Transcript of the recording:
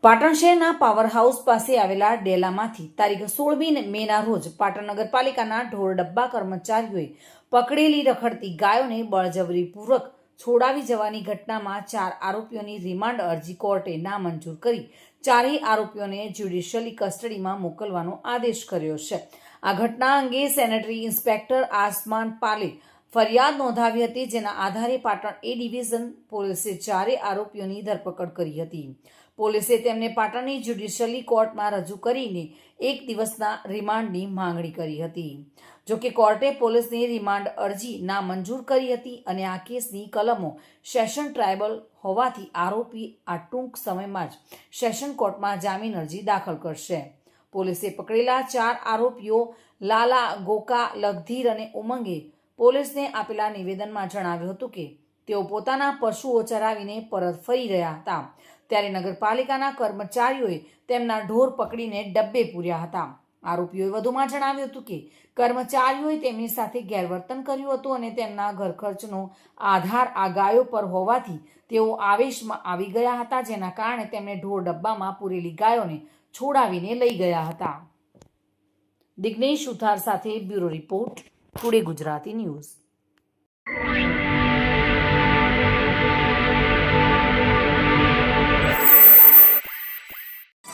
પાટણ શહેરના power house પાસે આવેલા ડેલામાંથી તારીખ 16મી મેના રોજ પાટણ નગરપાલિકાના ઢોર ડબ્બા કર્મચારીઓએ પકડેલી રખડતી ગાયોને બળજબરીપૂર્વક છોડાવી જવાની ઘટનામાં 4 આરોપીઓની રિમાન્ડ અરજી કોર્ટે નામંજૂર કરી ચારેય આરોપીઓને જ્યુડિશિયલ કસ્ટડીમાં મોકલવાનો આદેશ કર્યો છે. આ ઘટના અંગે સેનેટરી ઇન્સ્પેક્ટર આસમાન પાલે ફરિયાદ નોંધાવી હતી, જેના આધારે પાટણ એ ડિવિઝન પોલીસે ચારેય આરોપીઓની ધરપકડ કરી હતી. પોલીસે તેમને પાટણની જ્યુડિશિયલ કોર્ટમાં રજૂ કરીને 1 દિવસના રિમાન્ડની માંગણી કરી હતી. જોકે કોર્ટે પોલીસની રિમાન્ડ અરજી નામંજૂર કરી હતી અને આ કેસની કલમો સેશન ટ્રાયબલ હોવાથી આરોપી આ ટૂંક સમયમાં જ સેશન કોર્ટમાં જામીન અરજી દાખલ કરશે. પોલીસે પકડેલા 4 આરોપીઓ લાલા, ગોકા, લગધીર અને ઉમંગે પોલીસને આપેલા નિવેદનમાં જણાવ્યું હતું કે તેઓ પોતાના પશુઓ ચરાવીને પરત ફરી રહ્યા હતા ત્યારે નગરપાલિકાના કર્મચારીઓએ તેમના ઢોર પકડીને ડબ્બે પૂર્યા હતા. આરોપીઓએ વધુમાં જણાવ્યું હતું કે કર્મચારીઓએ તેમની સાથે ગેરવર્તન કર્યું હતું અને તેમના ઘર ખર્ચનો આધાર આ ગાયો પર હોવાથી તેઓ આવેશમાં આવી ગયા હતા, જેના કારણે તેમણે ઢોર ડબ્બામાં પૂરેલી ગાયોને છોડાવીને લઈ ગયા હતા. દિગ્નેશ સુથાર સાથે bureau report, today Gujarati news.